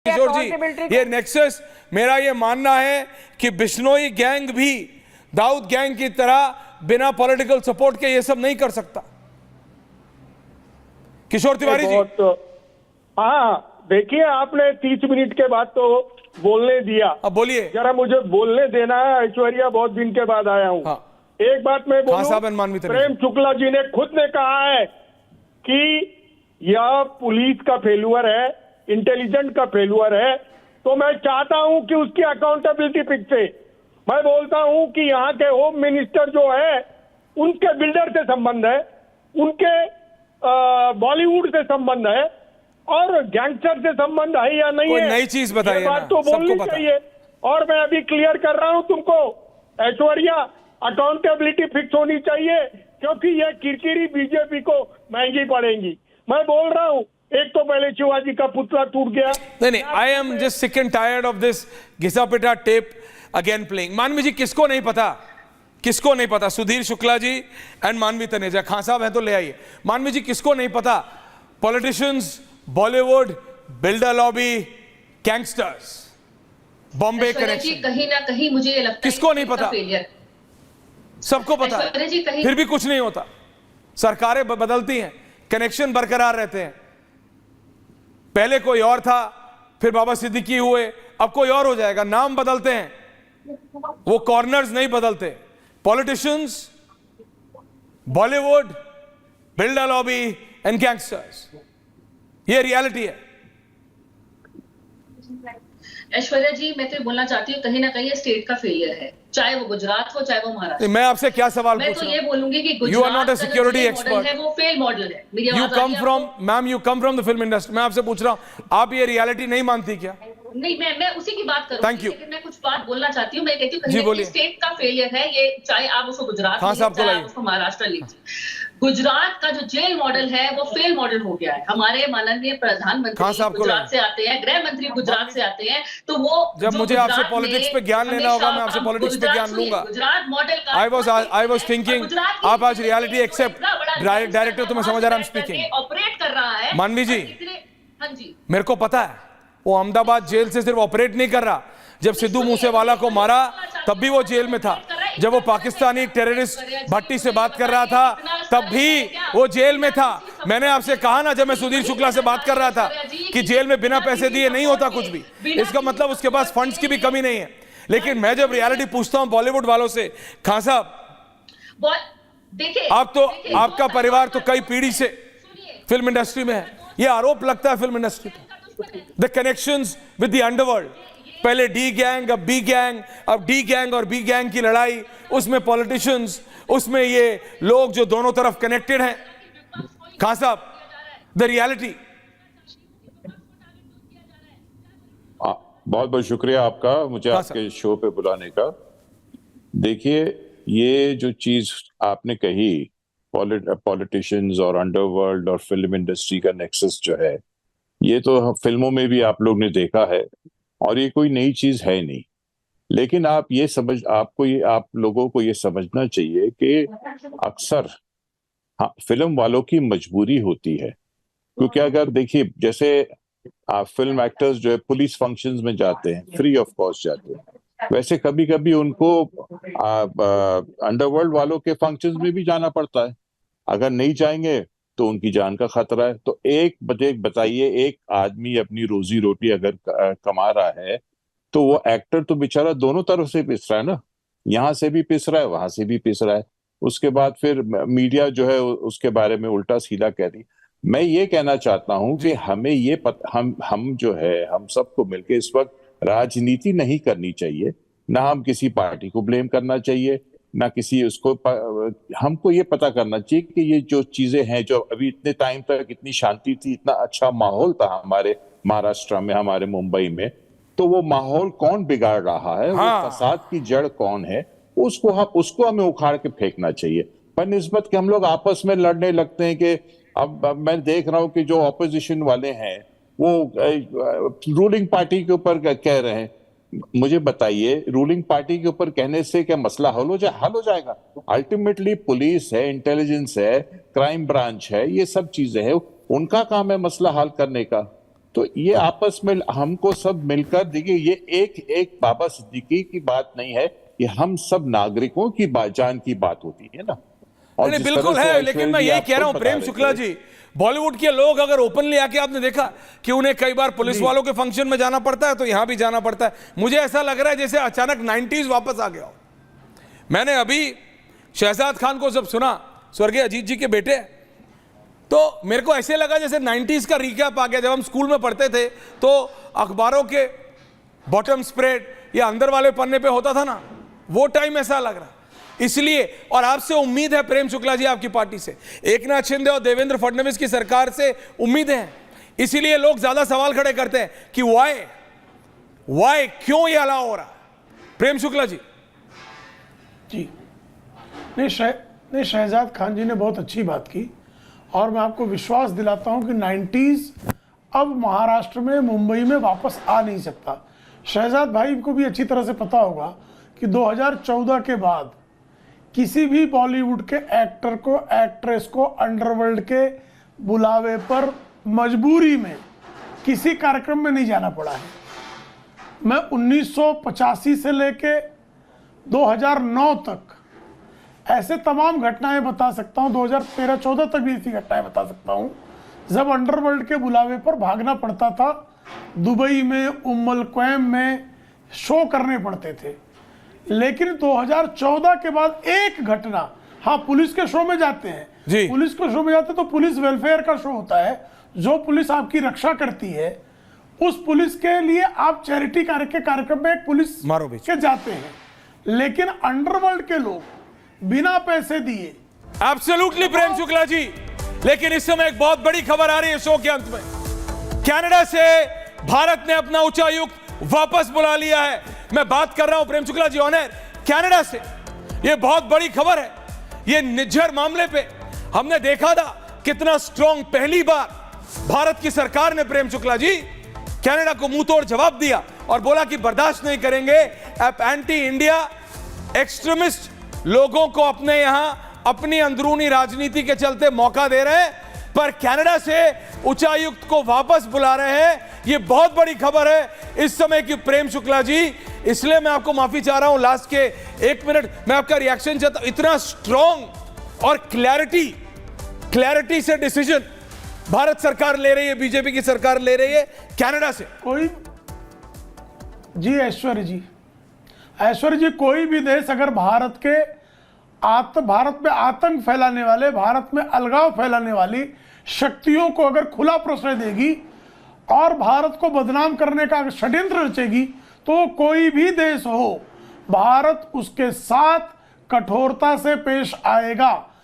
किशोर जी, ये नेक्सस, मेरा ये मानना है कि बिश्नोई गैंग भी दाऊद गैंग की तरह बिना पॉलिटिकल सपोर्ट के ये सब नहीं कर सकता। किशोर तिवारी जी, हाँ देखिए, आपने 30 मिनट के बाद तो बोलने दिया, अब बोलिए। जरा मुझे बोलने देना है। ऐश्वर्या, बहुत दिन के बाद आया हूँ। हाँ। एक बात मैं बोलूं, प्रेम शुक्ला जी ने खुद ने कहा है कि यह पुलिस का फेल्यूर है, इंटेलिजेंट का फेल्यूर है। तो मैं चाहता हूं कि उसकी अकाउंटेबिलिटी फिक्स है। मैं बोलता हूं कि यहाँ के होम मिनिस्टर जो है उनके बिल्डर से संबंध है, उनके बॉलीवुड से संबंध है, और गैंगस्टर से संबंध है या नहीं है, नई चीज बताइए, बात तो बोलनी चाहिए। और मैं अभी क्लियर कर रहा हूं तुमको, ऐश्वर्या, अकाउंटेबिलिटी फिक्स होनी चाहिए, क्योंकि ये किरकिरी बीजेपी को महंगी पड़ेगी। मैं बोल रहा हूं, एक तो पहले शिवाजी का पुतला टूट गया। नहीं, I am just sick and tired of this घिसा पिटा टेप अगेन प्लेइंग। मानवी जी, किसको नहीं पता, किसको नहीं पता? सुधीर शुक्ला जी एंड मानवी तनेजा, खान साहब हैं तो ले आइए। मानवी जी, किसको नहीं पता? Politicians, Bollywood, builder lobby, gangsters, Bombay connection, कहीं ना कहीं मुझे ये लगता है किसको नहीं पता? सबको पता है, फिर भी कुछ नहीं होता। सरकारें बदलती हैं, कनेक्शन बरकरार रहते हैं। पहले कोई और था, फिर बाबा सिद्दीकी हुए, अब कोई और हो जाएगा। नाम बदलते हैं, वो कॉर्नर्स नहीं बदलते। Politicians, Bollywood, builder lobby and gangsters, ये रियलिटी है। ऐश्वर्या जी, मैं तो बोलना चाहती हूँ, कहीं ना कहीं स्टेट का फेलियर है, चाहे वो गुजरात हो, चाहे वो महाराष्ट्र। मैं आपसे क्या सवाल पूछ रहा हूं? मैं तो ये बोलूंगी कि you are not a security expert है, वो फेल मॉडल है। You come from, ma'am, you come from the film industry. मैं आपसे पूछ रहा हूं, आप ये रियलिटी नहीं मानती क्या? नहीं, मैं उसी की बात करूंगी, लेकिन मैं कुछ बात बोलना चाहती हूँ। मैं कहती हूँ कहीं स्टेट का फेलियर है ये, चाहे आप उसको गुजरात चाहे आप उसको महाराष्ट्र लीजिए। गुजरात का जो जेल मॉडल है वो फेल मॉडल हो गया है। हमारे माननीय प्रधानमंत्री गुजरात से आते हैं, गृह मंत्री गुजरात से आते हैं, तो वो जब मुझे आपसे पॉलिटिक्स पे ज्ञान लेना होगा, मैं आपसे पॉलिटिक्स पे ज्ञान लूंगा। गुजरात मॉडल का आई वाज थिंकिंग, आप आज रियलिटी एक्सेप्ट डायरेक्टर, तो मैं समझ रहा हूं स्पीकिंग ऑपरेट कर रहा है। मानवी जी, हाँ जी, मेरे को पता है वो अहमदाबाद जेल से सिर्फ ऑपरेट नहीं कर रहा। जब सिद्धू मूसेवाला को मारा तब भी वो जेल में था। जब वो पाकिस्तानी टेररिस्ट भट्टी से बात कर रहा था तब भी वो जेल में था। मैंने आपसे कहा ना, जब मैं सुधीर शुक्ला से बात कर रहा था, कि जेल में बिना पैसे दिए नहीं होता कुछ भी। इसका मतलब उसके पास फंड्स की भी कमी नहीं है। लेकिन मैं जब रियलिटी पूछता हूं बॉलीवुड वालों से, खान साहब, आप तो, आपका परिवार तो कई पीढ़ी से फिल्म इंडस्ट्री में है, ये आरोप लगता है फिल्म इंडस्ट्री पर, the connections with the underworld. पहले डी गैंग, अब बी गैंग, अब डी गैंग और बी गैंग की लड़ाई, उसमें पॉलिटिशियंस, उसमें ये लोग जो दोनों तरफ कनेक्टेड हैं। खान साहब, द रियलिटी। बहुत बहुत शुक्रिया आपका, मुझे आपके शो पे बुलाने का। देखिए, ये जो चीज आपने कही, पॉलिटिशियंस और अंडरवर्ल्ड और फिल्म इंडस्ट्री का नेक्सस जो है, ये तो फिल्मों में भी आप लोग ने देखा है और ये कोई नई चीज है नहीं। लेकिन आप लोगों को ये समझना चाहिए कि अक्सर फिल्म वालों की मजबूरी होती है। क्योंकि अगर देखिए, जैसे फिल्म एक्टर्स जो है पुलिस फंक्शंस में जाते हैं, फ्री ऑफ कॉस्ट जाते हैं, वैसे कभी कभी उनको अंडरवर्ल्ड वालों के फंक्शंस में भी जाना पड़ता है। अगर नहीं जाएंगे तो उनकी जान का खतरा है। तो एक बताइए, एक आदमी अपनी रोजी रोटी अगर कमा रहा है तो वो एक्टर तो बेचारा दोनों तरफ से पिस रहा है ना, यहाँ से भी पिस रहा है, वहां से भी पिस रहा है। उसके बाद फिर मीडिया जो है उसके बारे में उल्टा सीधा कह रही। मैं ये कहना चाहता हूं कि हमें ये हम जो है, हम सबको मिलकर इस वक्त राजनीति नहीं करनी चाहिए। ना हम किसी पार्टी को ब्लेम करना चाहिए, ना किसी उसको हमको ये पता करना चाहिए कि ये जो चीजें हैं, जो अभी इतने टाइम तक इतनी शांति थी, इतना अच्छा माहौल था हमारे महाराष्ट्र में, हमारे मुंबई में, तो वो माहौल कौन बिगाड़ रहा है? वो फसाद की जड़ कौन है? उसको हमें उखाड़ के फेंकना चाहिए। पर निस्बत के हम लोग आपस में लड़ने लगते हैं कि अब मैं देख रहा हूं कि जो ऑपोजिशन वाले हैं वो रूलिंग पार्टी के ऊपर कह रहे हैं। मुझे बताइए, रूलिंग पार्टी के ऊपर कहने से क्या मसला हल हो जाएगा? अल्टीमेटली पुलिस है, इंटेलिजेंस है, क्राइम ब्रांच है, ये सब चीजें हैं, उनका काम है मसला हल करने का। तो ये आपस में हमको सब मिलकर, देखिए ये एक बाबा सिद्दीकी की बात नहीं है, ये हम सब नागरिकों की जान की बात होती है ना। और नहीं बिल्कुल है, लेकिन मैं यही कह रहा हूं प्रेम शुक्ला जी, बॉलीवुड के लोग अगर ओपनली आके, आपने देखा कि उन्हें कई बार पुलिस वालों के फंक्शन में जाना पड़ता है, तो यहां भी जाना पड़ता है। मुझे ऐसा लग रहा है जैसे अचानक 90s वापस आ गया हो। मैंने अभी शहजाद खान को जब सुना, स्वर्गीय अजीत जी के बेटे, तो मेरे को ऐसे लगा जैसे 90s का रिकैप आ गया। जब हम स्कूल में पढ़ते थे तो अखबारों के बॉटम स्प्रेड या अंदर वाले पन्ने पे होता था ना, वो टाइम ऐसा लग रहा। इसलिए, और आपसे उम्मीद है प्रेम शुक्ला जी, आपकी पार्टी से, एकनाथ शिंदे और देवेंद्र फडणवीस की सरकार से उम्मीद है, इसीलिए लोग ज्यादा सवाल खड़े करते हैं कि वाई क्यों ये अलाउ हो रहा। प्रेम शुक्ला जी। जी नहीं, शहजाद खान जी ने बहुत अच्छी बात की, और मैं आपको विश्वास दिलाता हूं कि 90s अब महाराष्ट्र में, मुंबई में वापस आ नहीं सकता। शहजाद भाई को भी अच्छी तरह से पता होगा कि 2014 के बाद किसी भी बॉलीवुड के एक्टर को, एक्ट्रेस को अंडरवर्ल्ड के बुलावे पर मजबूरी में किसी कार्यक्रम में नहीं जाना पड़ा है। मैं 1985 से लेके 2009 तक ऐसे तमाम घटनाएं बता सकता हूं, 2013-14 तक भी ऐसी घटनाएं बता सकता हूं, जब अंडरवर्ल्ड के बुलावे पर भागना पड़ता था। दुबई में, उम्मुल क़ुवैम में शो करने पड़ते थे। लेकिन 2014 के बाद एक घटना, हाँ पुलिस के शो में जाते हैं जी, पुलिस के शो में जाते तो पुलिस वेलफेयर का शो होता है, जो पुलिस आपकी रक्षा करती है, उस पुलिस के लिए आप चैरिटी के कार्यक्रम में एक पुलिस के जाते हैं। लेकिन अंडरवर्ल्ड के लोग बिना पैसे दिए, एब्सोल्युटली प्रेम शुक्ला जी। लेकिन इस समय एक बहुत बड़ी खबर आ रही है शो के अंत में, कनाडा से भारत ने अपना उच्चायुक्त वापस बुला लिया है। मैं बात कर रहा हूं प्रेम शुक्ला जी ऑनर कनाडा से। यह बहुत बड़ी खबर है। यह निज्जर मामले पे हमने देखा था कितना स्ट्रॉन्ग, पहली बार भारत की सरकार ने प्रेम शुक्ला जी कनाडा को मुंह तोड़ जवाब दिया और बोला कि बर्दाश्त नहीं करेंगे आप एंटी इंडिया एक्सट्रीमिस्ट लोगों को अपने यहां अपनी अंदरूनी राजनीति के चलते मौका दे रहे हैं, पर कनाडा से उच्चायुक्त को वापस बुला रहे हैं। यह बहुत बड़ी खबर है इस समय की प्रेम शुक्ला जी। इसलिए मैं आपको माफी चाह रहा हूं, लास्ट के 1 मिनट मैं आपका रिएक्शन चाहता हूं। इतना स्ट्रॉन्ग और क्लैरिटी से डिसीजन भारत सरकार ले रही है, बीजेपी की सरकार ले रही है कनाडा से। कोई जी ऐश्वर्य जी कोई भी देश अगर भारत में आतंक फैलाने वाले, भारत में अलगाव फैलाने वाली शक्तियों को अगर खुला प्रश्रय देगी और भारत को बदनाम करने का षड्यंत्र रचेगी, तो कोई भी देश हो, भारत उसके साथ कठोरता से पेश आएगा।